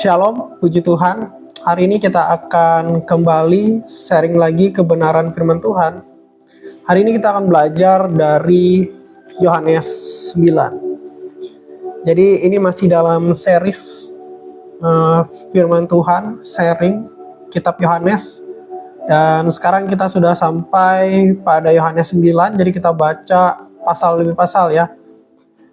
Shalom, puji Tuhan. Hari ini kita akan kembali sharing lagi kebenaran firman Tuhan. Hari ini kita akan belajar dari Yohanes 9. Jadi ini masih dalam series firman Tuhan, sharing kitab Yohanes. Dan sekarang kita sudah sampai pada Yohanes 9, jadi kita baca pasal demi pasal ya.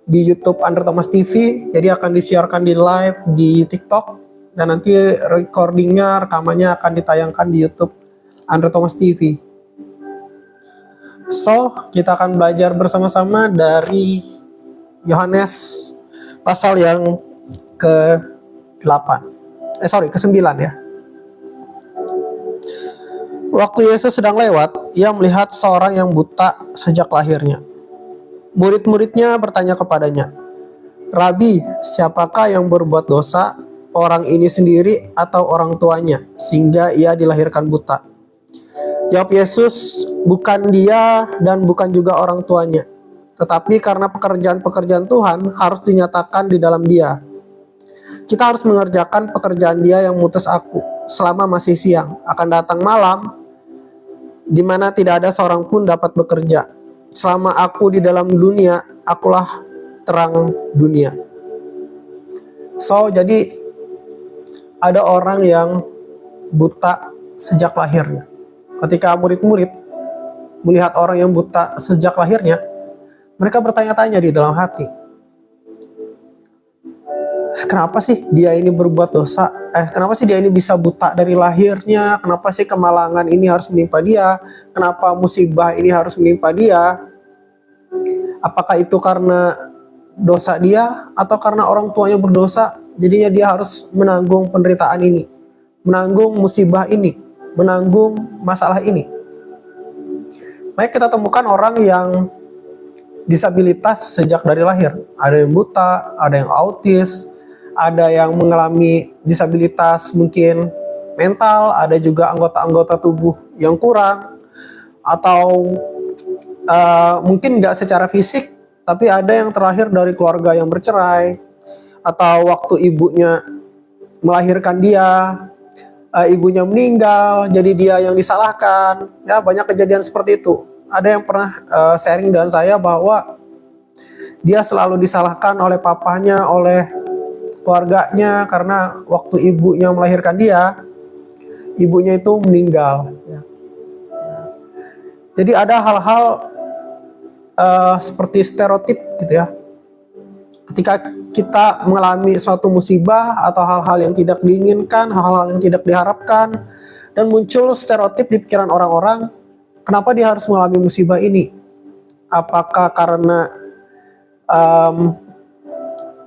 Di YouTube Andre Thomas TV, jadi akan disiarkan di live di TikTok, dan nanti recordingnya, rekamannya akan ditayangkan di YouTube Andre Thomas TV. So, kita akan belajar bersama-sama dari Yohanes pasal yang ke-9 ya. Waktu Yesus sedang lewat, ia melihat seorang yang buta sejak lahirnya. Murid-muridnya bertanya kepadanya, "Rabi, siapakah yang berbuat dosa, orang ini sendiri atau orang tuanya, sehingga ia dilahirkan buta?" Jawab Yesus, "Bukan dia dan bukan juga orang tuanya, tetapi karena pekerjaan-pekerjaan Tuhan harus dinyatakan di dalam dia. Kita harus mengerjakan pekerjaan dia yang mengutus aku selama masih siang. Akan datang malam, di mana tidak ada seorang pun dapat bekerja. Selama aku di dalam dunia, akulah terang dunia." So, jadi ada orang yang buta sejak lahirnya. Ketika murid-murid melihat orang yang buta sejak lahirnya, mereka bertanya-tanya di dalam hati, kenapa sih dia ini berbuat dosa? Kenapa sih dia ini bisa buta dari lahirnya? Kenapa sih kemalangan ini harus menimpa dia? Kenapa musibah ini harus menimpa dia? Apakah itu karena dosa dia atau karena orang tuanya berdosa? Jadinya dia harus menanggung penderitaan ini, menanggung musibah ini, menanggung masalah ini. Baik, kita temukan orang yang disabilitas sejak dari lahir. Ada yang buta, ada yang autis, ada yang mengalami disabilitas mungkin mental, ada juga anggota-anggota tubuh yang kurang, atau mungkin nggak secara fisik, tapi ada yang terlahir dari keluarga yang bercerai, atau waktu ibunya melahirkan dia, ibunya meninggal, jadi dia yang disalahkan. Ya, banyak kejadian seperti itu. Ada yang pernah sharing dengan saya bahwa dia selalu disalahkan oleh papahnya, oleh keluarganya, karena waktu ibunya melahirkan dia, ibunya itu meninggal. Jadi ada hal-hal seperti stereotip gitu ya. Ketika kita mengalami suatu musibah atau hal-hal yang tidak diinginkan, hal-hal yang tidak diharapkan, dan muncul stereotip di pikiran orang-orang, kenapa dia harus mengalami musibah ini? Apakah karena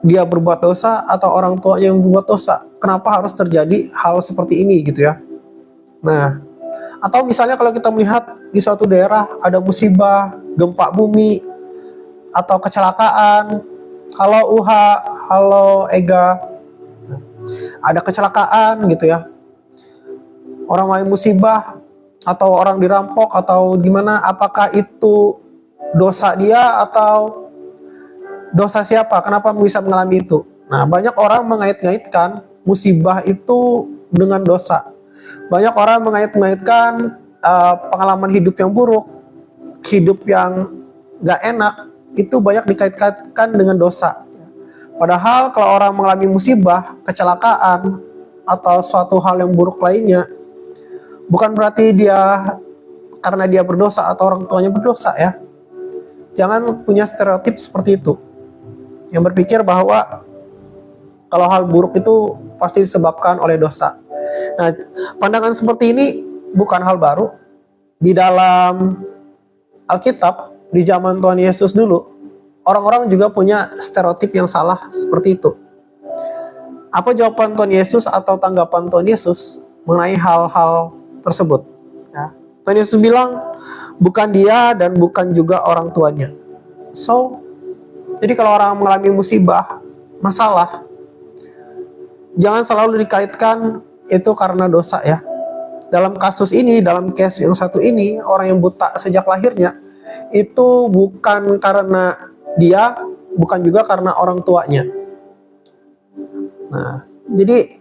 dia berbuat dosa atau orang tuanya yang berbuat dosa? Kenapa harus terjadi hal seperti ini gitu ya? Nah, atau misalnya kalau kita melihat di suatu daerah ada musibah, gempa bumi, atau kecelakaan. Halo Uha, halo Ega. Ada kecelakaan gitu ya. Orang lain musibah, atau orang dirampok, atau gimana, apakah itu dosa dia atau dosa siapa? Kenapa bisa mengalami itu? Nah, banyak orang mengait-ngaitkan musibah itu dengan dosa. Banyak orang mengait-ngaitkan pengalaman hidup yang buruk, hidup yang gak enak, itu banyak dikaitkan dengan dosa. Padahal kalau orang mengalami musibah, kecelakaan, atau suatu hal yang buruk lainnya, bukan berarti dia karena dia berdosa atau orang tuanya berdosa ya. Jangan punya stereotip seperti itu, yang berpikir bahwa kalau hal buruk itu pasti disebabkan oleh dosa. Nah, pandangan seperti ini bukan hal baru. Di dalam Alkitab, di zaman Tuhan Yesus dulu, orang-orang juga punya stereotip yang salah seperti itu. Apa jawaban Tuhan Yesus atau tanggapan Tuhan Yesus mengenai hal-hal tersebut? Ya. Tuhan Yesus bilang, bukan dia dan bukan juga orang tuanya. So, jadi kalau orang mengalami musibah, masalah, jangan selalu dikaitkan itu karena dosa ya. Dalam kasus ini, dalam case yang satu ini, orang yang buta sejak lahirnya, itu bukan karena dia, bukan juga karena orang tuanya. Nah, jadi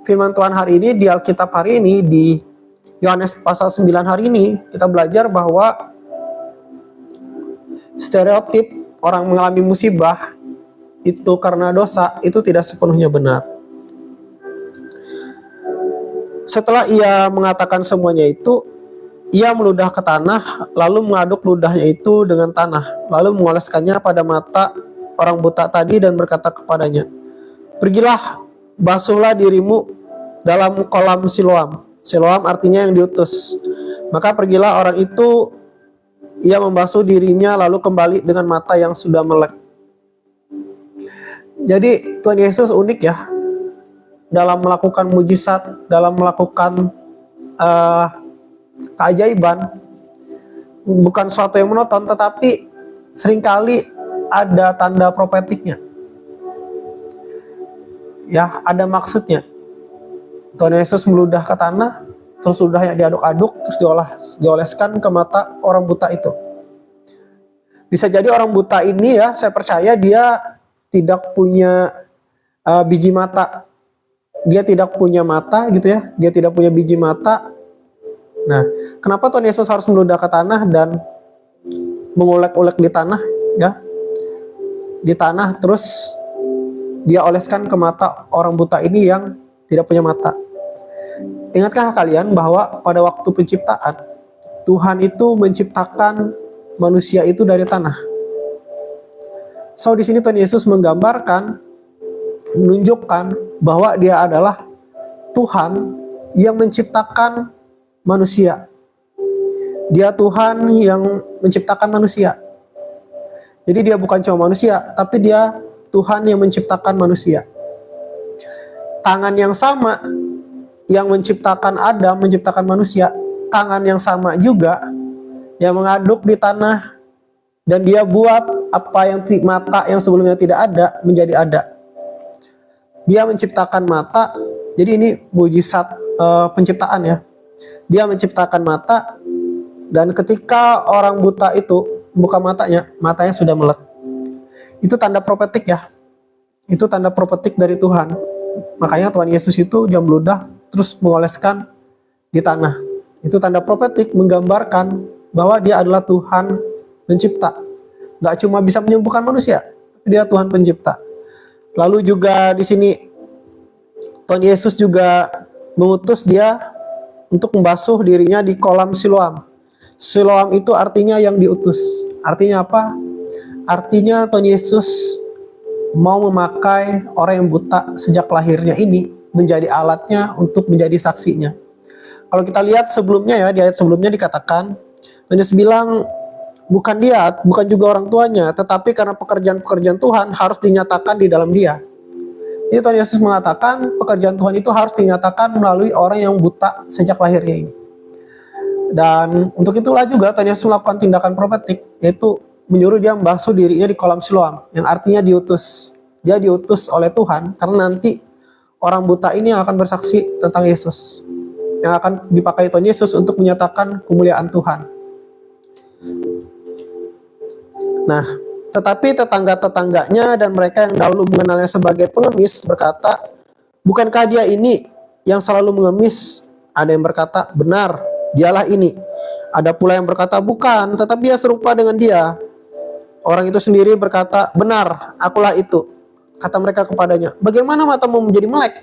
firman Tuhan hari ini di Alkitab hari ini, di Yohanes pasal 9 hari ini, kita belajar bahwa stereotip orang mengalami musibah itu karena dosa itu tidak sepenuhnya benar. Setelah ia mengatakan semuanya itu, ia meludah ke tanah, lalu mengaduk ludahnya itu dengan tanah, lalu mengoleskannya pada mata orang buta tadi dan berkata kepadanya, "Pergilah, basuhlah dirimu dalam kolam Siloam." Siloam artinya yang diutus. Maka pergilah orang itu, ia membasuh dirinya lalu kembali dengan mata yang sudah melek. Jadi Tuhan Yesus unik ya dalam melakukan mujizat, dalam melakukan keajaiban. Bukan suatu yang monoton, tetapi seringkali ada tanda profetiknya. Ya, ada maksudnya. Tuhan Yesus meludah ke tanah, terus ludahnya diaduk-aduk, terus dioleskan ke mata orang buta itu. Bisa jadi orang buta ini ya, saya percaya dia tidak punya biji mata. Dia tidak punya mata gitu ya, dia tidak punya biji mata. Nah, kenapa Tuhan Yesus harus meludah ke tanah dan mengulek-ulek di tanah ya? Di tanah, terus dia oleskan ke mata orang buta ini yang tidak punya mata. Ingatkah kalian bahwa pada waktu penciptaan, Tuhan itu menciptakan manusia itu dari tanah. So di sini Tuhan Yesus menggambarkan, menunjukkan bahwa dia adalah Tuhan yang menciptakan manusia. Dia Tuhan yang menciptakan manusia. Jadi dia bukan cuma manusia, tapi dia Tuhan yang menciptakan manusia. Tangan yang sama yang menciptakan Adam, menciptakan manusia, tangan yang sama juga yang mengaduk di tanah dan dia buat apa yang mata yang sebelumnya tidak ada menjadi ada. Dia menciptakan mata. Jadi ini mujizat penciptaan ya. Dia menciptakan mata, dan ketika orang buta itu buka matanya, matanya sudah melek. Itu tanda profetik ya. Itu tanda profetik dari Tuhan. Makanya Tuhan Yesus itu dia meludah terus mengoleskan di tanah. Itu tanda profetik menggambarkan bahwa dia adalah Tuhan pencipta. Gak cuma bisa menyembuhkan manusia, dia Tuhan pencipta. Lalu juga di sini Tuhan Yesus juga mengutus dia untuk membasuh dirinya di kolam Siloam. Siloam itu artinya yang diutus. Artinya apa? Artinya Tuhan Yesus mau memakai orang yang buta sejak lahirnya ini menjadi alatnya untuk menjadi saksinya. Kalau kita lihat sebelumnya ya, di ayat sebelumnya dikatakan, Tuhan Yesus bilang, bukan dia, bukan juga orang tuanya, tetapi karena pekerjaan-pekerjaan Tuhan harus dinyatakan di dalam dia. Jadi Tuhan Yesus mengatakan pekerjaan Tuhan itu harus dinyatakan melalui orang yang buta sejak lahirnya ini. Dan untuk itulah juga Tuhan Yesus melakukan tindakan profetik, yaitu menyuruh dia membasuh dirinya di kolam Siloam, yang artinya diutus. Dia diutus oleh Tuhan karena nanti orang buta ini yang akan bersaksi tentang Yesus, yang akan dipakai Tuhan Yesus untuk menyatakan kemuliaan Tuhan. Nah, tetapi tetangga-tetangganya dan mereka yang dahulu mengenalnya sebagai pengemis berkata, bukankah dia ini yang selalu mengemis? Ada yang berkata, benar, dialah ini. Ada pula yang berkata, bukan, tetapi dia serupa dengan dia. Orang itu sendiri berkata, benar, akulah itu. Kata mereka kepadanya, bagaimana matamu menjadi melek?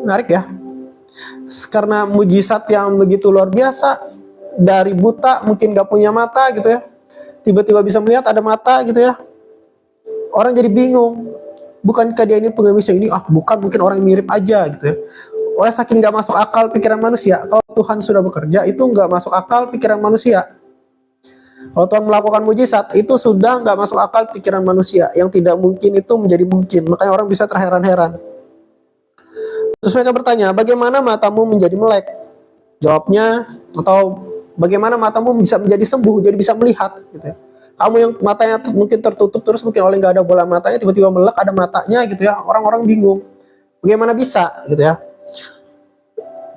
Menarik ya. Karena mujizat yang begitu luar biasa, dari buta mungkin gak punya mata gitu ya, tiba-tiba bisa melihat ada mata gitu ya. Orang jadi bingung, bukankah dia ini pengemis yang ini? Bukan, mungkin orang yang mirip aja gitu ya. Oleh saking gak masuk akal pikiran manusia, kalau Tuhan sudah bekerja itu gak masuk akal pikiran manusia. Kalau Tuhan melakukan mujizat itu sudah gak masuk akal pikiran manusia. Yang tidak mungkin itu menjadi mungkin. Makanya orang bisa terheran-heran. Terus mereka bertanya, bagaimana matamu menjadi melek? Jawabnya, atau bagaimana matamu bisa menjadi sembuh, jadi bisa melihat gitu ya. Kamu yang matanya mungkin tertutup terus, mungkin oleh nggak ada bola matanya, tiba-tiba melek ada matanya gitu ya. Orang-orang bingung, bagaimana bisa gitu ya.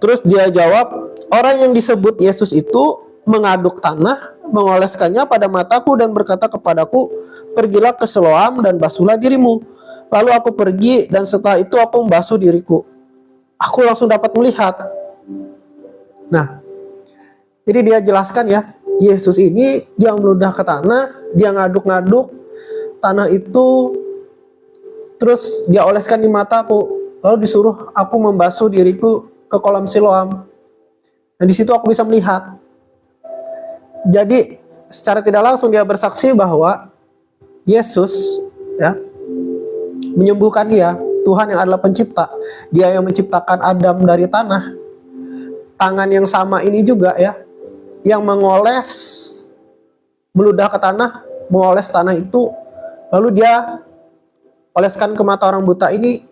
Terus dia jawab, orang yang disebut Yesus itu mengaduk tanah, mengoleskannya pada mataku dan berkata kepadaku, pergilah ke Siloam dan basuhlah dirimu. Lalu aku pergi dan setelah itu aku membasuh diriku. Aku langsung dapat melihat. Nah, jadi dia jelaskan ya, Yesus ini dia meludah ke tanah, dia ngaduk-ngaduk tanah itu, terus dia oleskan di mataku, lalu disuruh aku membasuh diriku ke kolam Siloam. Dan di situ aku bisa melihat. Jadi secara tidak langsung dia bersaksi bahwa Yesus ya menyembuhkan dia, Tuhan yang adalah pencipta, dia yang menciptakan Adam dari tanah. Tangan yang sama ini juga ya, yang mengoles, meludah ke tanah, mengoles tanah itu, lalu dia oleskan ke mata orang buta ini,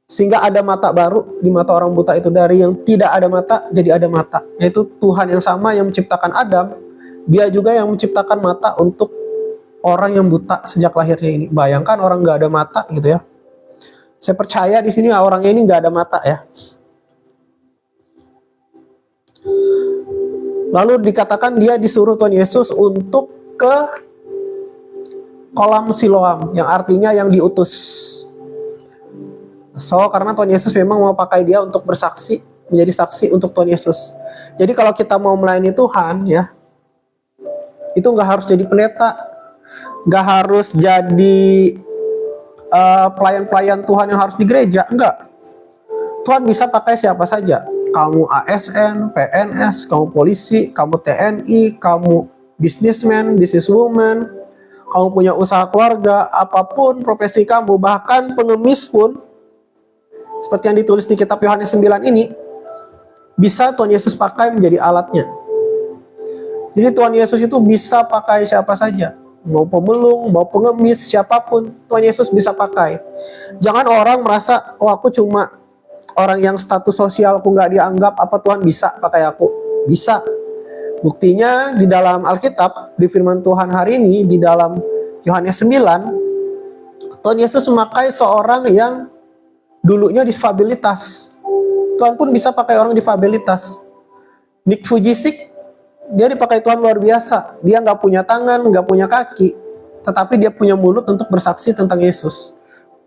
sehingga ada mata baru di mata orang buta itu. Dari yang tidak ada mata jadi ada mata, yaitu Tuhan yang sama yang menciptakan Adam, dia juga yang menciptakan mata untuk orang yang buta sejak lahirnya ini. Bayangkan orang nggak ada mata gitu ya. Saya percaya di sini orangnya ini nggak ada mata ya. Lalu dikatakan dia disuruh Tuhan Yesus untuk ke kolam Siloam, yang artinya yang diutus. So, karena Tuhan Yesus memang mau pakai dia untuk bersaksi, menjadi saksi untuk Tuhan Yesus. Jadi kalau kita mau melayani Tuhan ya, itu nggak harus jadi pendeta, nggak harus jadi pelayan-pelayan Tuhan yang harus di gereja, enggak. Tuhan bisa pakai siapa saja. Kamu ASN, PNS, kamu polisi, kamu TNI, kamu businessman, businesswoman, kamu punya usaha keluarga, apapun profesi kamu, bahkan pengemis pun, seperti yang ditulis di kitab Yohanes 9 ini, bisa Tuhan Yesus pakai menjadi alatnya. Jadi Tuhan Yesus itu bisa pakai siapa saja. Mau pemulung, mau pengemis, siapapun, Tuhan Yesus bisa pakai. Jangan orang merasa, oh aku cuma orang yang status sosialku nggak dianggap, apa Tuhan bisa pakai aku? Bisa. Buktinya di dalam Alkitab, di firman Tuhan hari ini, di dalam Yohanes 9, Tuhan Yesus memakai seorang yang dulunya disabilitas. Tuhan pun bisa pakai orang disabilitas. Nick Fujisik, dia dipakai Tuhan luar biasa. Dia nggak punya tangan, nggak punya kaki, tetapi dia punya mulut untuk bersaksi tentang Yesus,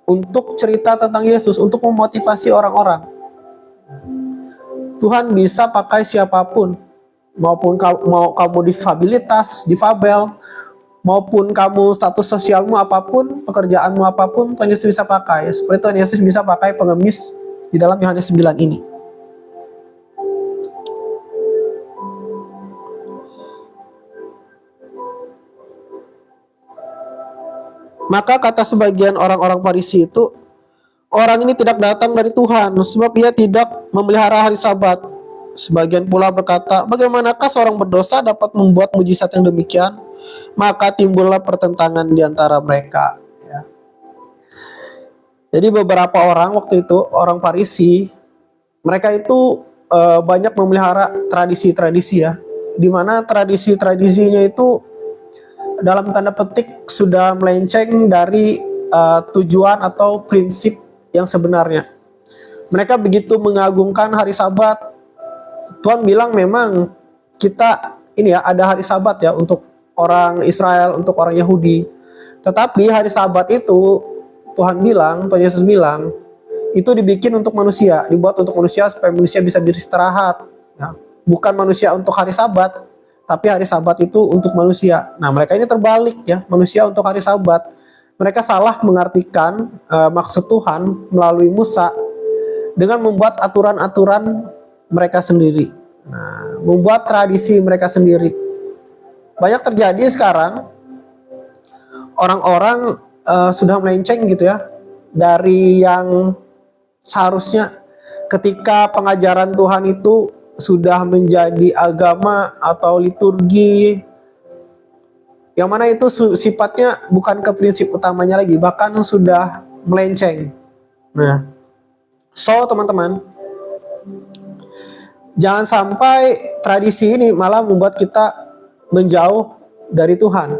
untuk cerita tentang Yesus, untuk memotivasi orang-orang. Tuhan bisa pakai siapapun, maupun mau kamu disabilitas, difabel, maupun kamu status sosialmu apapun, pekerjaanmu apapun, Tuhan Yesus bisa pakai. Seperti Tuhan Yesus bisa pakai pengemis di dalam Yohanes 9 ini. Maka kata sebagian orang-orang Farisi itu, orang ini tidak datang dari Tuhan, sebab ia tidak memelihara hari Sabat. Sebagian pula berkata, bagaimanakah seorang berdosa dapat membuat mujizat yang demikian? Maka timbullah pertentangan di antara mereka. Ya. Jadi beberapa orang waktu itu, orang Farisi, mereka itu banyak memelihara tradisi-tradisi ya, di mana tradisi-tradisinya itu dalam tanda petik sudah melenceng dari tujuan atau prinsip yang sebenarnya. Mereka begitu mengagungkan hari Sabat. Tuhan bilang memang kita ini ya ada hari Sabat ya untuk orang Israel, untuk orang Yahudi. Tetapi hari Sabat itu Tuhan Yesus bilang itu dibikin untuk manusia, dibuat untuk manusia supaya manusia bisa beristirahat. Ya. Bukan manusia untuk hari Sabat, tapi hari Sabat itu untuk manusia. Nah, mereka ini terbalik ya, manusia untuk hari Sabat. Mereka salah mengartikan maksud Tuhan melalui Musa dengan membuat aturan-aturan mereka sendiri. Nah, membuat tradisi mereka sendiri. Banyak terjadi sekarang, orang-orang sudah melenceng gitu ya, dari yang seharusnya ketika pengajaran Tuhan itu sudah menjadi agama atau liturgi yang mana itu sifatnya bukan ke prinsip utamanya lagi, bahkan sudah melenceng. Nah, so teman-teman, jangan sampai tradisi ini malah membuat kita menjauh dari Tuhan.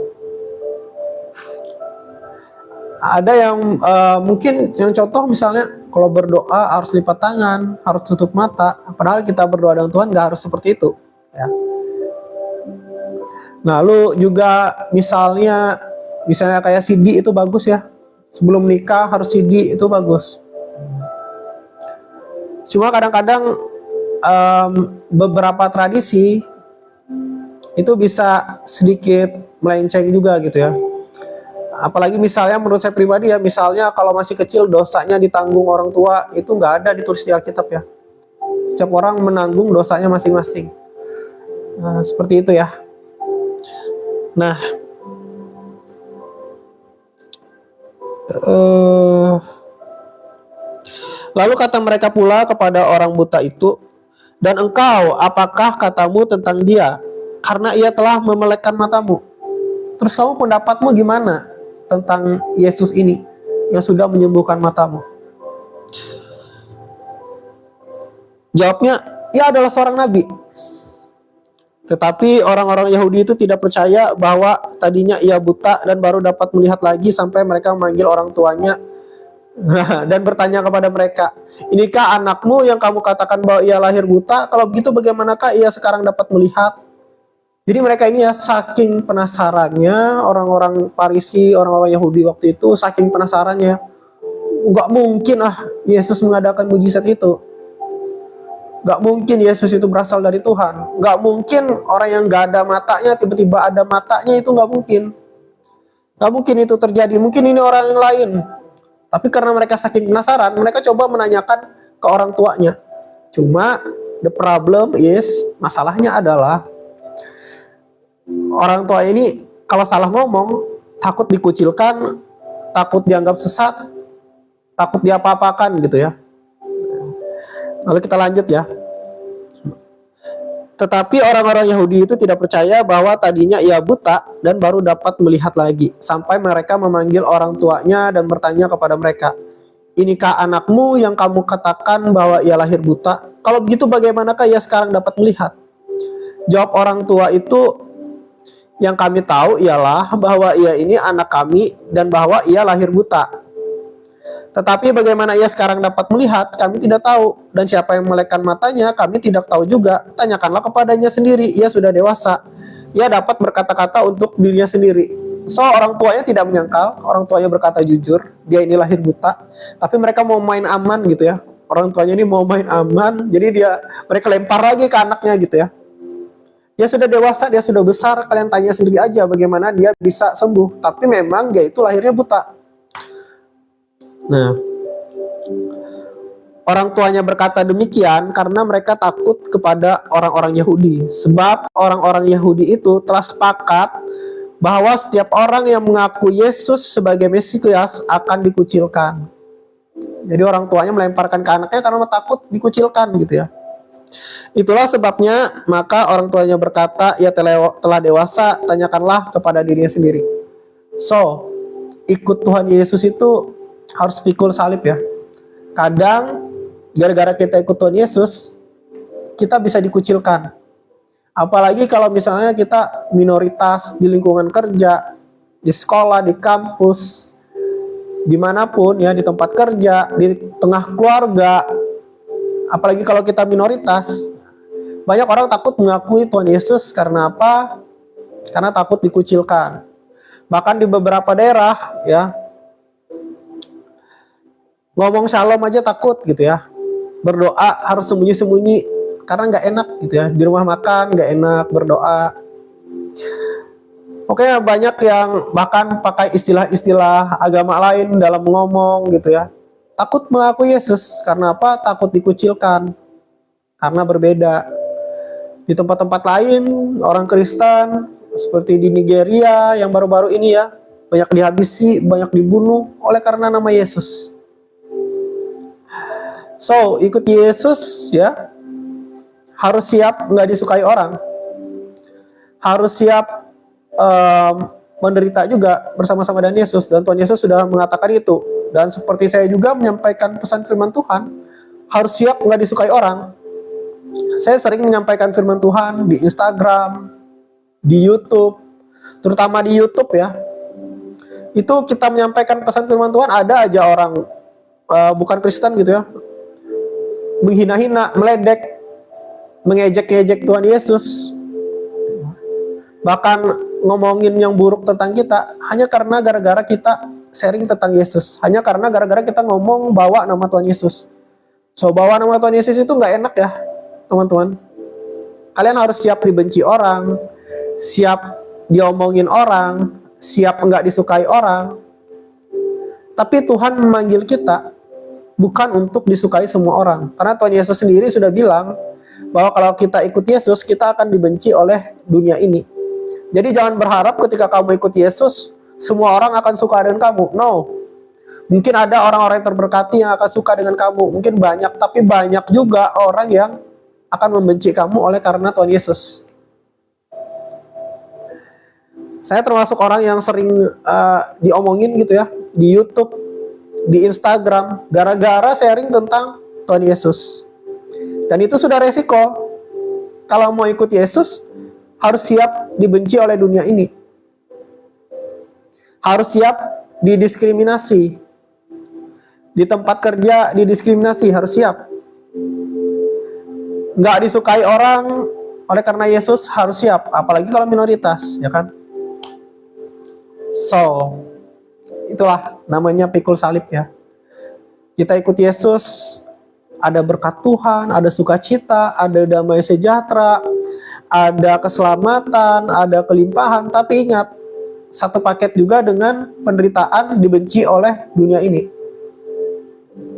Ada yang mungkin yang contoh misalnya kalau berdoa harus lipat tangan, harus tutup mata, padahal kita berdoa dengan Tuhan nggak harus seperti itu. Ya. Lalu juga misalnya kayak CD itu bagus ya, Sebelum nikah harus CD, itu bagus. Cuma kadang-kadang beberapa tradisi itu bisa sedikit melenceng juga gitu ya. Apalagi misalnya menurut saya pribadi ya, misalnya kalau masih kecil dosanya ditanggung orang tua, itu nggak ada ditulis di Alkitab ya. Setiap orang menanggung dosanya masing-masing. Nah, seperti itu ya. Nah, lalu kata mereka pula kepada orang buta itu, dan engkau, apakah katamu tentang dia? Karena ia telah memelekkan matamu. Terus kamu pendapatmu gimana tentang Yesus ini yang sudah menyembuhkan matamu? Jawabnya, ia adalah seorang nabi. Tetapi orang-orang Yahudi itu tidak percaya bahwa tadinya ia buta dan baru dapat melihat lagi, sampai mereka memanggil orang tuanya dan bertanya kepada mereka, inikah anakmu yang kamu katakan bahwa ia lahir buta? Kalau begitu bagaimanakah ia sekarang dapat melihat? Jadi mereka ini ya, saking penasarannya, orang-orang Farisi, orang-orang Yahudi waktu itu saking penasarannya, nggak mungkin Yesus mengadakan mujizat itu. Gak mungkin Yesus itu berasal dari Tuhan. Gak mungkin orang yang gak ada matanya tiba-tiba ada matanya, itu gak mungkin. Gak mungkin itu terjadi. Mungkin ini orang yang lain. Tapi karena mereka saking penasaran, mereka coba menanyakan ke orang tuanya. Cuma the problem is, masalahnya adalah orang tua ini kalau salah ngomong takut dikucilkan, takut dianggap sesat, takut diapa-apakan gitu ya. Lalu kita lanjut ya. Tetapi orang-orang Yahudi itu tidak percaya bahwa tadinya ia buta dan baru dapat melihat lagi, sampai mereka memanggil orang tuanya dan bertanya kepada mereka, inikah anakmu yang kamu katakan bahwa ia lahir buta? Kalau begitu bagaimanakah ia sekarang dapat melihat? Jawab orang tua itu, yang kami tahu ialah bahwa ia ini anak kami dan bahwa ia lahir buta. Tetapi bagaimana ia sekarang dapat melihat, kami tidak tahu. Dan siapa yang melekkan matanya, kami tidak tahu juga. Tanyakanlah kepadanya sendiri, ia sudah dewasa. Ia dapat berkata-kata untuk dirinya sendiri. So, orang tuanya tidak menyangkal, orang tuanya berkata jujur, dia ini lahir buta. Tapi mereka mau main aman gitu ya. Orang tuanya ini mau main aman, jadi mereka lempar lagi ke anaknya gitu ya. Dia sudah dewasa, dia sudah besar, kalian tanya sendiri aja bagaimana dia bisa sembuh. Tapi memang dia itu lahirnya buta. Nah, orang tuanya berkata demikian karena mereka takut kepada orang-orang Yahudi. Sebab orang-orang Yahudi itu telah sepakat bahwa setiap orang yang mengaku Yesus sebagai Mesias akan dikucilkan. Jadi orang tuanya melemparkan ke anaknya karena takut dikucilkan gitu ya. Itulah sebabnya maka orang tuanya berkata, ia telah dewasa, tanyakanlah kepada dirinya sendiri. So, ikut Tuhan Yesus itu harus pikul salib ya. Kadang gara-gara kita ikut Tuhan Yesus, kita bisa dikucilkan. Apalagi kalau misalnya kita minoritas di lingkungan kerja, di sekolah, di kampus, dimanapun ya, di tempat kerja, di tengah keluarga. Apalagi kalau kita minoritas, banyak orang takut mengakui Tuhan Yesus karena apa? Karena takut dikucilkan. Bahkan di beberapa daerah ya, ngomong shalom aja takut gitu ya. Berdoa harus sembunyi-sembunyi karena nggak enak gitu ya. Di rumah makan nggak enak berdoa. Oke, banyak yang bahkan pakai istilah-istilah agama lain dalam ngomong gitu ya. Takut mengakui Yesus karena apa? Takut dikucilkan karena berbeda. Di tempat-tempat lain orang Kristen seperti di Nigeria yang baru-baru ini ya, banyak dihabisi, banyak dibunuh oleh karena nama Yesus. So, ikut Yesus ya, harus siap nggak disukai orang, harus siap menderita juga bersama-sama dengan Yesus, dan Tuhan Yesus sudah mengatakan itu. Dan seperti saya juga menyampaikan pesan firman Tuhan, harus siap nggak disukai orang. Saya sering menyampaikan firman Tuhan di Instagram, di YouTube, terutama di YouTube ya. Itu kita menyampaikan pesan firman Tuhan, ada aja orang bukan Kristen gitu ya, menghina-hina, meledek, mengejek-ejek Tuhan Yesus, bahkan ngomongin yang buruk tentang kita, hanya karena gara-gara kita sharing tentang Yesus hanya karena gara-gara kita ngomong bawa nama Tuhan Yesus. So, bawa nama Tuhan Yesus itu nggak enak ya, teman-teman. Kalian harus siap dibenci orang, siap diomongin orang, siap nggak disukai orang. Tapi Tuhan memanggil kita bukan untuk disukai semua orang. Karena Tuhan Yesus sendiri sudah bilang bahwa kalau kita ikut Yesus, kita akan dibenci oleh dunia ini. Jadi jangan berharap ketika kamu ikut Yesus, semua orang akan suka dengan kamu. No. Mungkin ada orang-orang yang terberkati yang akan suka dengan kamu. Mungkin banyak, tapi banyak juga orang yang akan membenci kamu oleh karena Tuhan Yesus. Saya termasuk orang yang sering diomongin gitu ya, di YouTube, di Instagram, gara-gara sharing tentang Tuhan Yesus. Dan itu sudah resiko. Kalau mau ikut Yesus, harus siap dibenci oleh dunia ini. Harus siap didiskriminasi. Di tempat kerja didiskriminasi, harus siap. Nggak disukai orang oleh karena Yesus, harus siap. Apalagi kalau minoritas, ya kan? So, itulah namanya pikul salib ya. Kita ikut Yesus, ada berkat Tuhan, ada sukacita, ada damai sejahtera, ada keselamatan, ada kelimpahan. Tapi ingat, satu paket juga dengan penderitaan, dibenci oleh dunia ini.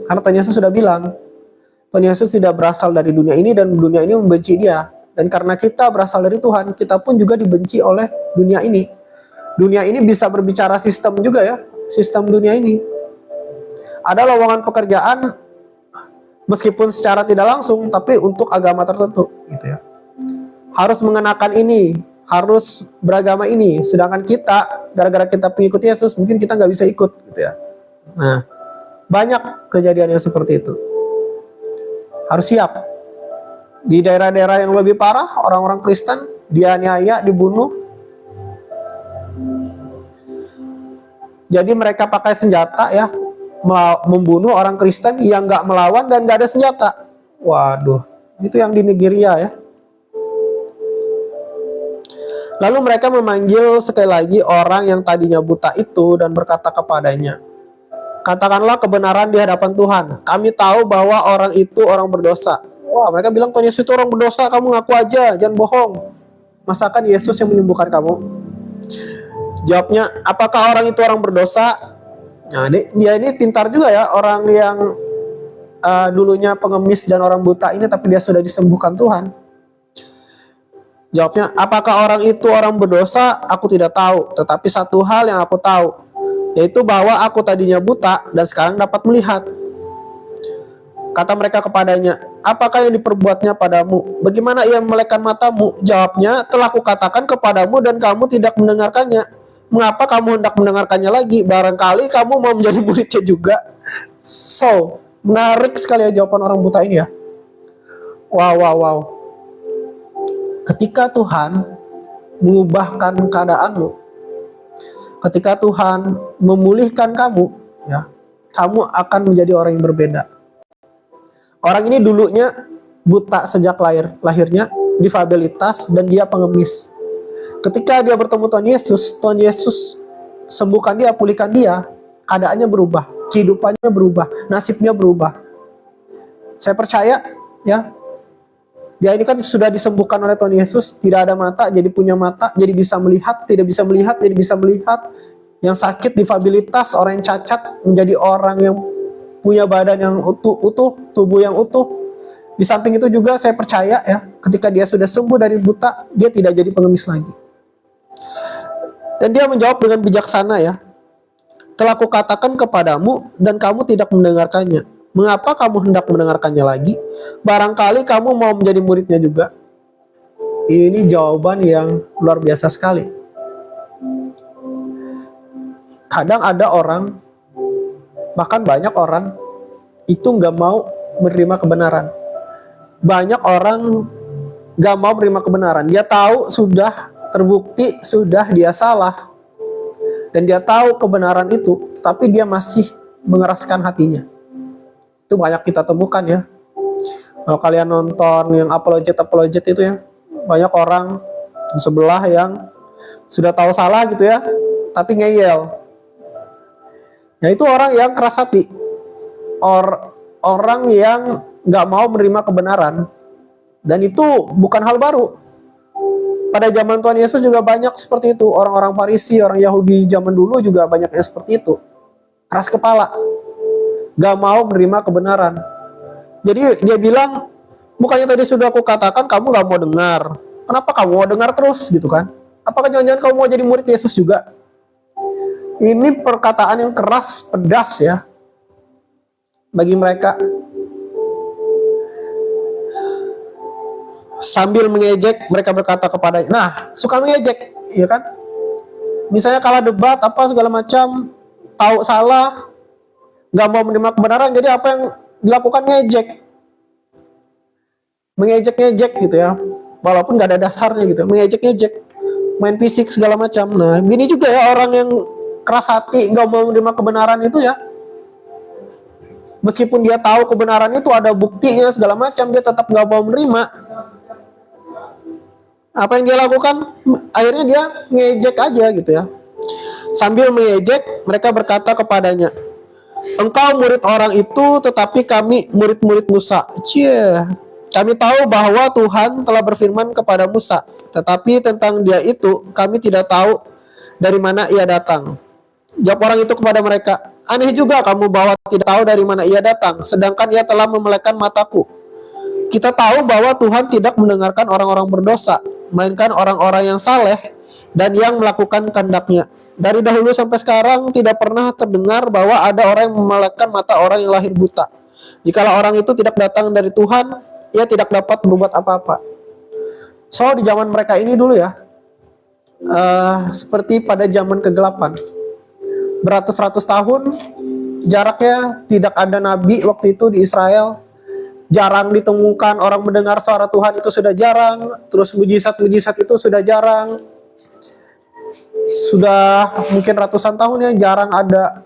Karena Tuhan Yesus sudah bilang, Tuhan Yesus tidak berasal dari dunia ini dan dunia ini membenci dia. Dan karena kita berasal dari Tuhan, kita pun juga dibenci oleh dunia ini. Dunia ini bisa berbicara sistem juga ya, sistem dunia ini. Ada lowongan pekerjaan meskipun secara tidak langsung, tapi untuk agama tertentu, gitu ya. Harus mengenakan ini, harus beragama ini. Sedangkan kita, gara-gara kita pengikut Yesus, mungkin kita nggak bisa ikut, gitu ya. Nah, banyak kejadian yang seperti itu. Harus siap. Di daerah-daerah yang lebih parah, orang-orang Kristen dianiaya, dibunuh. Jadi mereka pakai senjata ya, membunuh orang Kristen yang nggak melawan dan nggak ada senjata. Waduh, itu yang di Nigeria ya. Lalu mereka memanggil sekali lagi orang yang tadinya buta itu dan berkata kepadanya, katakanlah kebenaran di hadapan Tuhan. Kami tahu bahwa orang itu orang berdosa. Wah, mereka bilang Tuhan Yesus itu orang berdosa, kamu ngaku aja, jangan bohong. Masakan Yesus yang menyembuhkan kamu? Jawabnya, apakah orang itu orang berdosa? Nah, dia ini pintar juga ya, orang yang dulunya pengemis dan orang buta ini, tapi dia sudah disembuhkan Tuhan. Jawabnya, apakah orang itu orang berdosa? Aku tidak tahu, tetapi satu hal yang aku tahu, yaitu bahwa aku tadinya buta dan sekarang dapat melihat. Kata mereka kepadanya, apakah yang diperbuatnya padamu? Bagaimana ia melekkan matamu? Jawabnya, telah kukatakan kepadamu dan kamu tidak mendengarkannya. Mengapa kamu hendak mendengarkannya lagi? Barangkali kamu mau menjadi muridnya juga. So, menarik sekali ya jawaban orang buta ini ya. Wow. Ketika Tuhan mengubahkan keadaanmu, ketika Tuhan memulihkan kamu, ya, kamu akan menjadi orang yang berbeda. Orang ini dulunya buta sejak lahirnya, difabilitas, dan dia pengemis. Ketika dia bertemu Tuhan Yesus sembuhkan dia, pulihkan dia, keadaannya berubah, kehidupannya berubah, nasibnya berubah. Saya percaya, ya, dia ini kan sudah disembuhkan oleh Tuhan Yesus, tidak ada mata, jadi punya mata, jadi bisa melihat, tidak bisa melihat, jadi bisa melihat. Yang sakit, difabilitas, orang yang cacat, menjadi orang yang punya badan yang utuh, tubuh yang utuh. Di samping itu juga saya percaya ya, ketika dia sudah sembuh dari buta, dia tidak jadi pengemis lagi. Dan dia menjawab dengan bijaksana ya, telah kukatakan kepadamu dan kamu tidak mendengarkannya. Mengapa kamu hendak mendengarkannya lagi? Barangkali kamu mau menjadi muridnya juga. Ini jawaban yang luar biasa sekali. Kadang ada orang, bahkan banyak orang, itu nggak mau menerima kebenaran. Banyak orang nggak mau menerima kebenaran. Dia tahu sudah terbukti, sudah dia salah. Dan dia tahu kebenaran itu, tapi dia masih mengeraskan hatinya. Itu banyak kita temukan ya. Kalau kalian nonton yang apologet itu ya, banyak orang di sebelah yang sudah tahu salah gitu ya, tapi ngeyel. Yaitu orang yang keras hati, orang yang nggak mau menerima kebenaran. Dan itu bukan hal baru. Pada zaman Tuhan Yesus juga banyak seperti itu. Orang-orang Farisi, orang Yahudi zaman dulu juga banyak yang seperti itu. Keras kepala, nggak mau menerima kebenaran. Jadi dia bilang, bukannya tadi sudah aku katakan kamu nggak mau dengar. Kenapa kamu mau dengar terus gitu kan? Apakah jangan-jangan kamu mau jadi murid Yesus juga? Ini perkataan yang keras, pedas ya bagi mereka. Sambil mengejek, mereka berkata kepada, nah suka mengejek, ya kan? Misalnya kalah debat apa segala macam, tahu salah, nggak mau menerima kebenaran, jadi apa yang dilakukan? Ngejek, mengejek-ngejek gitu ya, walaupun nggak ada dasarnya gitu, mengejek-ngejek, main fisik segala macam. Nah, gini juga ya orang yang keras hati, nggak mau menerima kebenaran itu ya. Meskipun dia tahu kebenaran itu ada buktinya segala macam, dia tetap nggak mau menerima. Apa yang dia lakukan? Akhirnya dia ngejek aja gitu ya. Sambil mengejek, mereka berkata kepadanya, engkau murid orang itu, tetapi kami murid-murid Musa. Cie, kami tahu bahwa Tuhan telah berfirman kepada Musa, tetapi tentang dia itu kami tidak tahu dari mana ia datang. Jawab orang itu kepada mereka, aneh juga kamu bahwa tidak tahu dari mana ia datang, sedangkan ia telah memelekkan mataku. Kita tahu bahwa Tuhan tidak mendengarkan orang-orang berdosa, melainkan orang-orang yang saleh dan yang melakukan kehendaknya. Dari dahulu sampai sekarang tidak pernah terdengar bahwa ada orang yang memelekkan mata orang yang lahir buta. Jikalau orang itu tidak datang dari Tuhan, ia tidak dapat berbuat apa-apa. So di zaman mereka ini dulu ya, seperti pada zaman kegelapan, beratus-ratus tahun jaraknya, tidak ada nabi waktu itu di Israel. Jarang ditemukan orang mendengar suara Tuhan, itu sudah jarang. Terus mujizat-mujizat itu sudah jarang. Sudah mungkin ratusan tahun ya jarang ada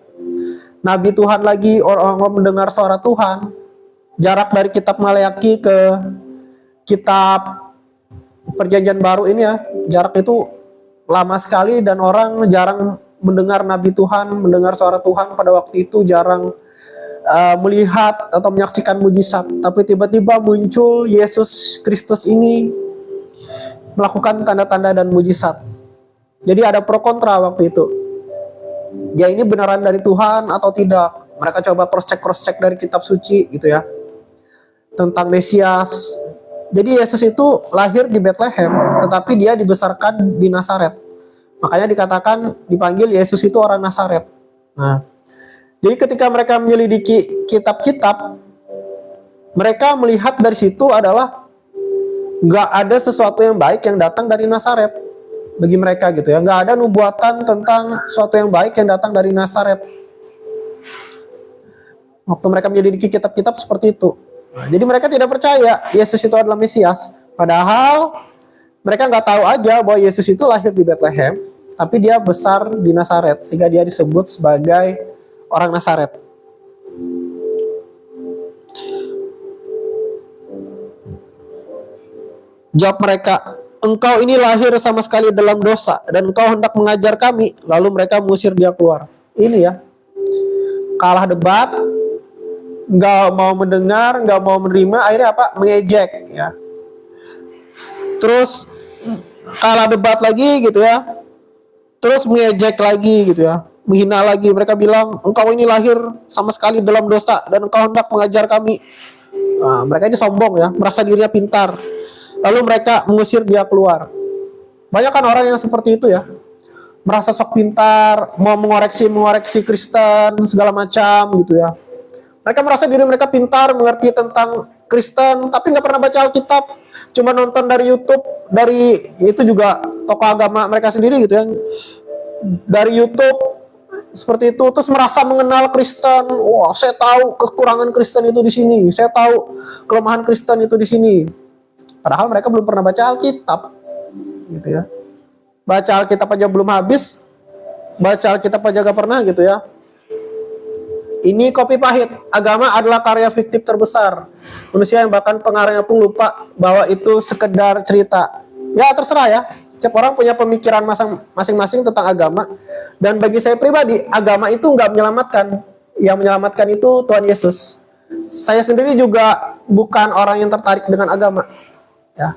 nabi Tuhan lagi, orang-orang mendengar suara Tuhan. Jarak dari kitab Maleaki ke kitab Perjanjian Baru ini ya, jarak itu lama sekali dan orang jarang mendengar nabi Tuhan, mendengar suara Tuhan pada waktu itu, jarang melihat atau menyaksikan mujizat. Tapi tiba-tiba muncul Yesus Kristus ini melakukan tanda-tanda dan mujizat. Jadi ada pro kontra waktu itu. Dia ini beneran dari Tuhan atau tidak? Mereka coba cross-check dari kitab suci gitu ya, tentang Mesias. Jadi Yesus itu lahir di Bethlehem, tetapi dia dibesarkan di Nazaret. Makanya dikatakan, dipanggil Yesus itu orang Nazaret. Nah, jadi ketika mereka menyelidiki kitab-kitab, mereka melihat dari situ adalah nggak ada sesuatu yang baik yang datang dari Nazaret bagi mereka gitu ya. Nggak ada nubuatan tentang sesuatu yang baik yang datang dari Nazaret. Waktu mereka menyelidiki kitab-kitab seperti itu. Nah, jadi mereka tidak percaya Yesus itu adalah Mesias. Padahal mereka nggak tahu aja bahwa Yesus itu lahir di Bethlehem, tapi dia besar di Nazaret, sehingga dia disebut sebagai orang Nazaret. Jawab mereka, engkau ini lahir sama sekali dalam dosa, dan engkau hendak mengajar kami. Lalu mereka mengusir dia keluar. Ini ya, kalah debat, nggak mau mendengar, nggak mau menerima, akhirnya apa? Mengejek ya. Terus kalah debat lagi gitu ya, terus mengejek lagi gitu ya, menghina lagi. Mereka bilang, engkau ini lahir sama sekali dalam dosa dan engkau hendak mengajar kami. Nah, mereka ini sombong ya, merasa dirinya pintar. Lalu mereka mengusir dia keluar. Banyak kan orang yang seperti itu ya, merasa sok pintar, mau mengoreksi Kristen segala macam gitu ya. Mereka merasa diri mereka pintar, mengerti tentang Kristen, tapi nggak pernah baca Alkitab, cuma nonton dari YouTube, dari itu juga tokoh agama mereka sendiri gitu ya, dari YouTube seperti itu, terus merasa mengenal Kristen. Wah, saya tahu kekurangan Kristen itu di sini, saya tahu kelemahan Kristen itu di sini. Padahal mereka belum pernah baca Alkitab, gitu ya. Baca Alkitab aja belum habis, baca Alkitab aja gak pernah gitu ya. Ini kopi pahit. Agama adalah karya fiktif terbesar. Manusia yang bahkan pengarangnya pun lupa bahwa itu sekedar cerita. Ya terserah ya. Setiap orang punya pemikiran masing-masing tentang agama. Dan bagi saya pribadi, agama itu nggak menyelamatkan. Yang menyelamatkan itu Tuhan Yesus. Saya sendiri juga bukan orang yang tertarik dengan agama. Ya.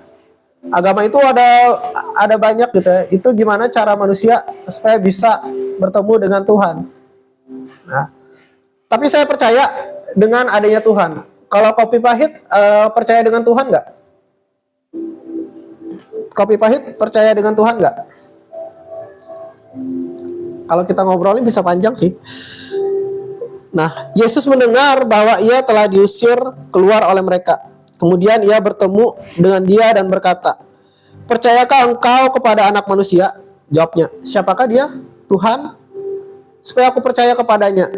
Agama itu ada banyak gitu ya. Itu gimana cara manusia supaya bisa bertemu dengan Tuhan. Nah, tapi saya percaya dengan adanya Tuhan. Kalau Kopi Pahit percaya dengan Tuhan nggak? Kopi Pahit percaya dengan Tuhan nggak? Kalau kita ngobrolin bisa panjang sih. Nah, Yesus mendengar bahwa ia telah diusir keluar oleh mereka. Kemudian ia bertemu dengan dia dan berkata, "Percayakah engkau kepada Anak Manusia?" Jawabnya, "Siapakah dia?" "Tuhan, supaya aku percaya kepadanya."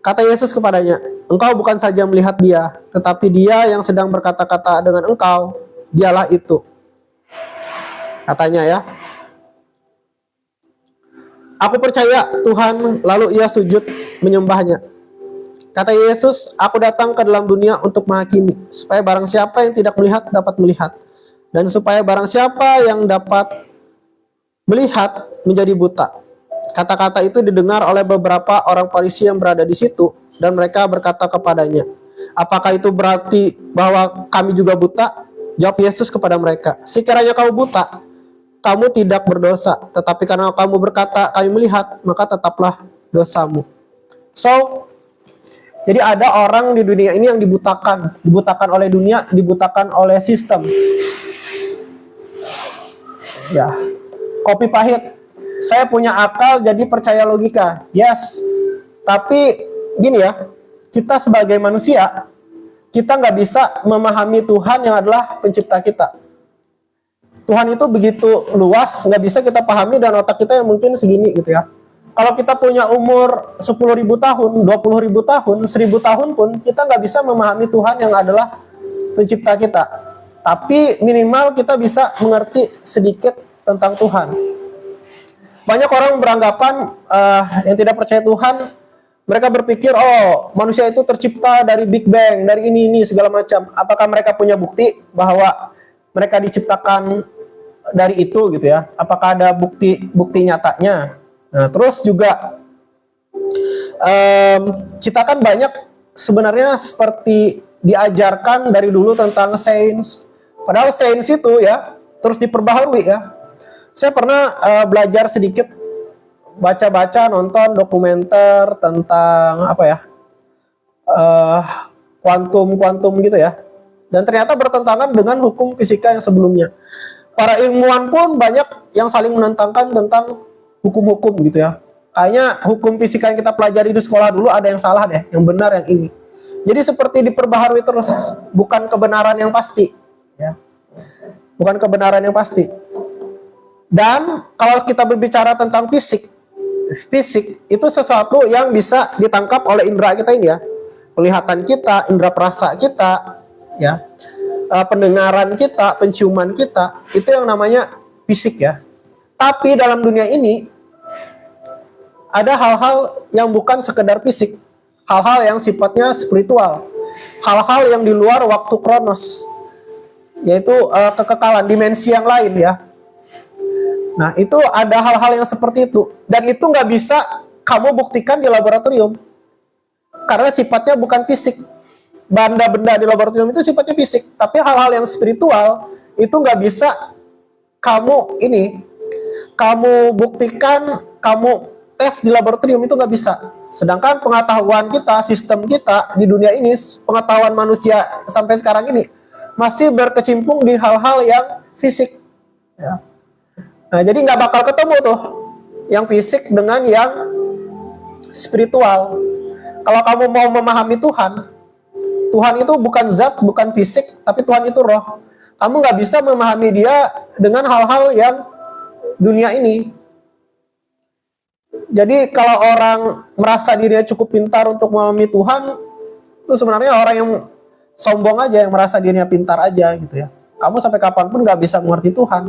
Kata Yesus kepadanya, "Engkau bukan saja melihat dia, tetapi dia yang sedang berkata-kata dengan engkau, dialah itu." Katanya ya. "Aku percaya Tuhan," lalu ia sujud menyembahnya. Kata Yesus, "Aku datang ke dalam dunia untuk menghakimi, supaya barang siapa yang tidak melihat dapat melihat, dan supaya barang siapa yang dapat melihat menjadi buta." Kata-kata itu didengar oleh beberapa orang Farisi yang berada di situ, dan mereka berkata kepadanya, "Apakah itu berarti bahwa kami juga buta?" Jawab Yesus kepada mereka, "Sekiranya kamu buta, kamu tidak berdosa. Tetapi karena kamu berkata, kami melihat, maka tetaplah dosamu." So, jadi ada orang di dunia ini yang dibutakan oleh dunia, dibutakan oleh sistem. Ya, Kopi Pahit. Saya punya akal jadi percaya logika. Yes. Tapi gini ya, kita sebagai manusia, kita nggak bisa memahami Tuhan yang adalah pencipta kita. Tuhan itu begitu luas, nggak bisa kita pahami dan otak kita yang mungkin segini gitu ya. Kalau kita punya umur 10.000 tahun, 20.000 tahun, 1.000 tahun pun, kita nggak bisa memahami Tuhan yang adalah pencipta kita. Tapi minimal kita bisa mengerti sedikit tentang Tuhan. Banyak orang beranggapan yang tidak percaya Tuhan, mereka berpikir, oh manusia itu tercipta dari Big Bang, dari ini segala macam. Apakah mereka punya bukti bahwa mereka diciptakan dari itu gitu ya? Apakah ada bukti nyatanya? Nah, terus juga kita kan banyak sebenarnya seperti diajarkan dari dulu tentang sains. Padahal sains itu ya terus diperbaharui ya. Saya pernah belajar sedikit, baca-baca, nonton dokumenter tentang apa ya, kuantum gitu ya. Dan ternyata bertentangan dengan hukum fisika yang sebelumnya. Para ilmuwan pun banyak yang saling menentangkan tentang hukum-hukum gitu ya. Kayaknya hukum fisika yang kita pelajari di sekolah dulu ada yang salah deh, yang benar yang ini. Jadi seperti diperbaharui terus, bukan kebenaran yang pasti. Ya. Bukan kebenaran yang pasti. Dan kalau kita berbicara tentang fisik itu sesuatu yang bisa ditangkap oleh indera kita ini ya. Penglihatan kita, indera perasa kita, ya, pendengaran kita, penciuman kita, itu yang namanya fisik ya. Tapi dalam dunia ini ada hal-hal yang bukan sekedar fisik, hal-hal yang sifatnya spiritual, hal-hal yang di luar waktu kronos, yaitu kekekalan, dimensi yang lain ya. Nah, itu ada hal-hal yang seperti itu. Dan itu nggak bisa kamu buktikan di laboratorium. Karena sifatnya bukan fisik. Benda-benda di laboratorium itu sifatnya fisik. Tapi hal-hal yang spiritual, itu nggak bisa kamu buktikan, kamu tes di laboratorium, itu nggak bisa. Sedangkan pengetahuan kita, sistem kita di dunia ini, pengetahuan manusia sampai sekarang ini, masih berkecimpung di hal-hal yang fisik. Ya. Nah, jadi nggak bakal ketemu tuh yang fisik dengan yang spiritual. Kalau kamu mau memahami Tuhan, Tuhan itu bukan zat, bukan fisik, tapi Tuhan itu roh. Kamu nggak bisa memahami dia dengan hal-hal yang dunia ini. Jadi kalau orang merasa dirinya cukup pintar untuk memahami Tuhan, itu sebenarnya orang yang sombong aja, yang merasa dirinya pintar aja gitu ya. Kamu sampai kapanpun nggak bisa mengerti Tuhan.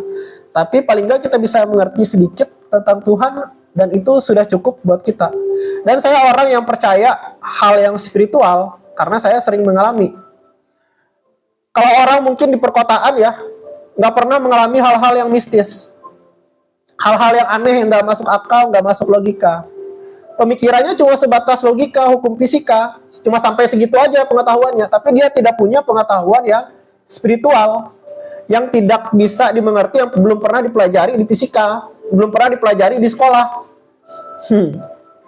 Tapi paling nggak kita bisa mengerti sedikit tentang Tuhan, dan itu sudah cukup buat kita. Dan saya orang yang percaya hal yang spiritual, karena saya sering mengalami. Kalau orang mungkin di perkotaan ya, nggak pernah mengalami hal-hal yang mistis, hal-hal yang aneh yang nggak masuk akal, nggak masuk logika. Pemikirannya cuma sebatas logika, hukum fisika, cuma sampai segitu aja pengetahuannya. Tapi dia tidak punya pengetahuan yang spiritual, yang tidak bisa dimengerti, yang belum pernah dipelajari di fisika, belum pernah dipelajari di sekolah.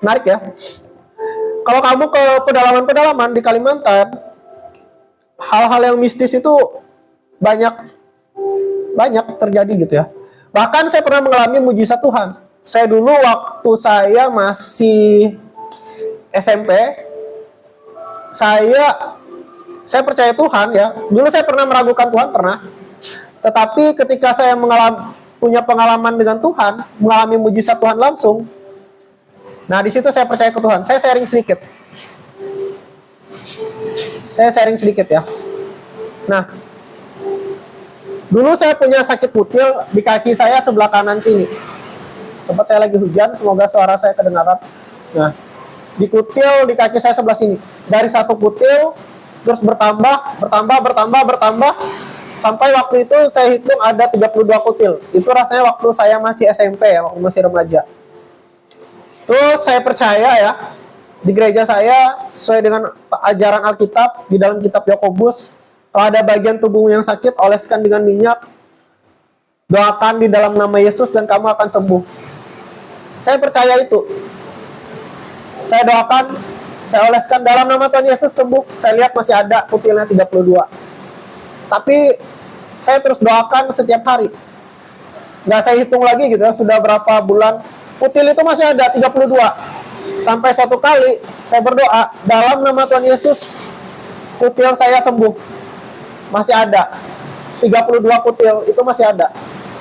Menarik ya. Kalau kamu ke pedalaman-pedalaman di Kalimantan, hal-hal yang mistis itu banyak terjadi gitu ya. Bahkan saya pernah mengalami mujizat Tuhan. Saya dulu waktu saya masih SMP, saya percaya Tuhan ya. Dulu saya pernah meragukan Tuhan, pernah. Tetapi ketika saya punya pengalaman dengan Tuhan, mengalami mujizat Tuhan langsung, nah di situ saya percaya ke Tuhan. Saya sharing sedikit ya. Nah, dulu saya punya sakit kutil di kaki saya sebelah kanan sini. Tempat saya lagi hujan, semoga suara saya kedengaran. Nah, di kutil di kaki saya sebelah sini. Dari satu kutil terus bertambah sampai waktu itu saya hitung ada 32 kutil. Itu rasanya waktu saya masih SMP ya, waktu masih remaja. Terus saya percaya ya, di gereja saya sesuai dengan ajaran Alkitab di dalam kitab Yakobus, kalau ada bagian tubuhmu yang sakit, oleskan dengan minyak, doakan di dalam nama Yesus dan kamu akan sembuh. Saya percaya itu. Saya doakan, saya oleskan dalam nama Tuhan Yesus, sembuh. Saya lihat masih ada kutilnya 32. Tapi saya terus doakan setiap hari. Nggak saya hitung lagi gitu ya, sudah berapa bulan. Kutil itu masih ada 32. Sampai suatu kali saya berdoa, dalam nama Tuhan Yesus, kutil saya sembuh. Masih ada. 32 kutil itu masih ada.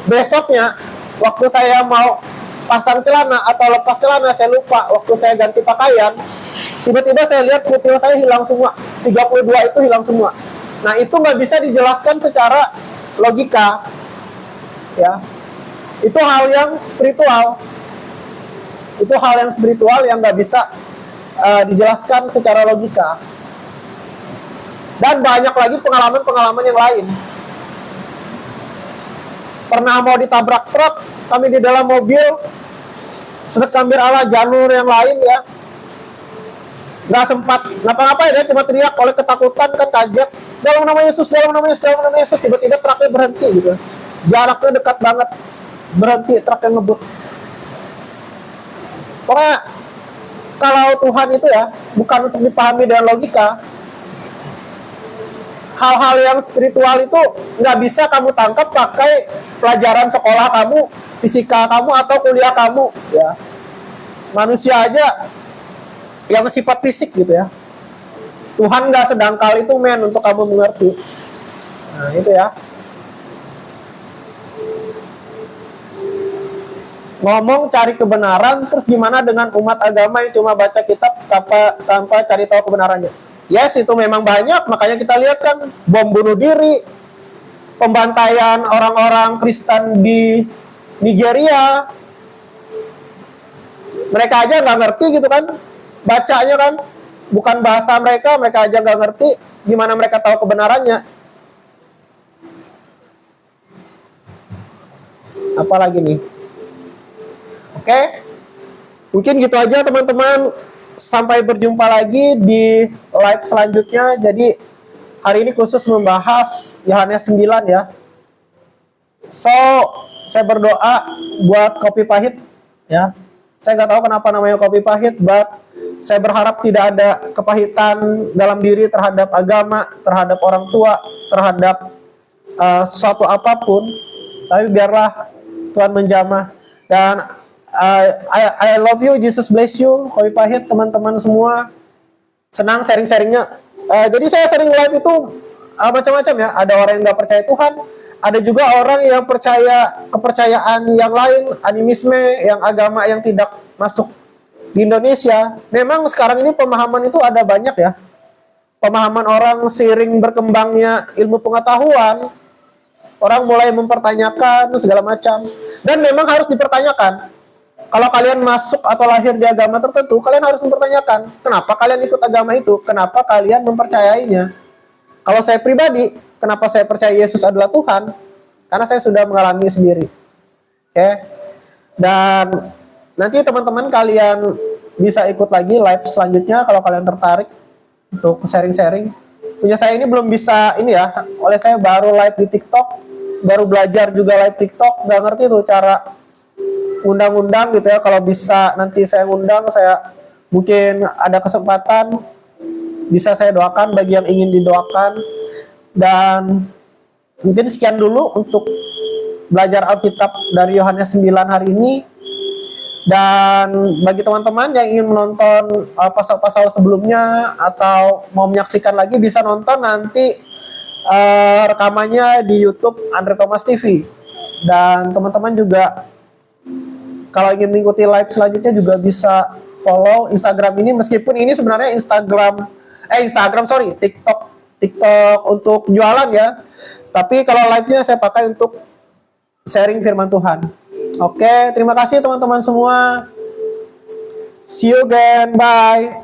Besoknya, waktu saya mau pasang celana atau lepas celana, saya lupa, waktu saya ganti pakaian, tiba-tiba saya lihat kutil saya hilang semua. 32 itu hilang semua. Nah, itu nggak bisa dijelaskan secara logika ya. Itu hal yang spiritual. Itu hal yang spiritual yang nggak bisa dijelaskan secara logika. Dan banyak lagi pengalaman-pengalaman yang lain. Pernah mau ditabrak truk, kami di dalam mobil, terus kambir ala jalur yang lain ya, nggak sempat ngapa-ngapain ya, cuma teriak oleh ketakutan kan, kaget, dalam nama Yesus, dalam nama Yesus, dalam nama Yesus. Tiba-tiba truknya berhenti gitu, jaraknya dekat banget, berhenti, truknya ngebut. Pokoknya kalau Tuhan itu ya bukan untuk dipahami dengan logika. Hal-hal yang spiritual itu nggak bisa kamu tangkap pakai pelajaran sekolah kamu, fisika kamu, atau kuliah kamu ya. Manusia aja yang sifat fisik gitu ya, Tuhan nggak sedangkal itu men untuk kamu mengerti. Nah itu ya. Ngomong cari kebenaran, terus gimana dengan umat agama yang cuma baca kitab tanpa cari tahu kebenarannya? Yes, itu memang banyak, makanya kita lihat kan bom bunuh diri, pembantaian orang-orang Kristen di Nigeria. Mereka aja nggak ngerti gitu kan, bacanya kan bukan bahasa mereka, mereka aja nggak ngerti, gimana mereka tahu kebenarannya? Apalagi nih? Oke, mungkin gitu aja teman-teman. Sampai berjumpa lagi di live selanjutnya. Jadi hari ini khusus membahas Yohanes 9 ya. So, saya berdoa buat Kopi Pahit ya. Saya nggak tahu kenapa namanya Kopi Pahit, but saya berharap tidak ada kepahitan dalam diri terhadap agama, terhadap orang tua, terhadap sesuatu apapun. Tapi biarlah Tuhan menjamah. Dan I love you, Jesus bless you, Kopi Pahit, teman-teman semua. Senang sharing-sharingnya. Jadi saya sering live itu macam-macam ya. Ada orang yang nggak percaya Tuhan, ada juga orang yang percaya kepercayaan yang lain, animisme, yang agama yang tidak masuk di Indonesia. Memang sekarang ini pemahaman itu ada banyak ya. Pemahaman orang seiring berkembangnya ilmu pengetahuan, orang mulai mempertanyakan segala macam. Dan memang harus dipertanyakan. Kalau kalian masuk atau lahir di agama tertentu, kalian harus mempertanyakan, kenapa kalian ikut agama itu? Kenapa kalian mempercayainya? Kalau saya pribadi, kenapa saya percaya Yesus adalah Tuhan? karena saya sudah mengalami sendiri. Oke. Dan nanti teman-teman kalian bisa ikut lagi live selanjutnya kalau kalian tertarik untuk sharing-sharing. Punya saya ini belum bisa ini ya, oleh saya baru live di TikTok, baru belajar juga live TikTok, nggak ngerti tuh cara undang-undang gitu ya. Kalau bisa nanti saya undang, saya mungkin ada kesempatan, bisa saya doakan bagi yang ingin didoakan. Dan mungkin sekian dulu untuk belajar Alkitab dari Yohanes 9 hari ini. Dan bagi teman-teman yang ingin menonton pasal-pasal sebelumnya atau mau menyaksikan lagi, bisa nonton nanti rekamannya di YouTube Andre Thomas TV. Dan teman-teman juga kalau ingin mengikuti live selanjutnya juga bisa follow Instagram ini, meskipun ini sebenarnya TikTok untuk jualan ya. Tapi kalau live-nya saya pakai untuk sharing firman Tuhan. Oke, terima kasih teman-teman semua. See you again, bye.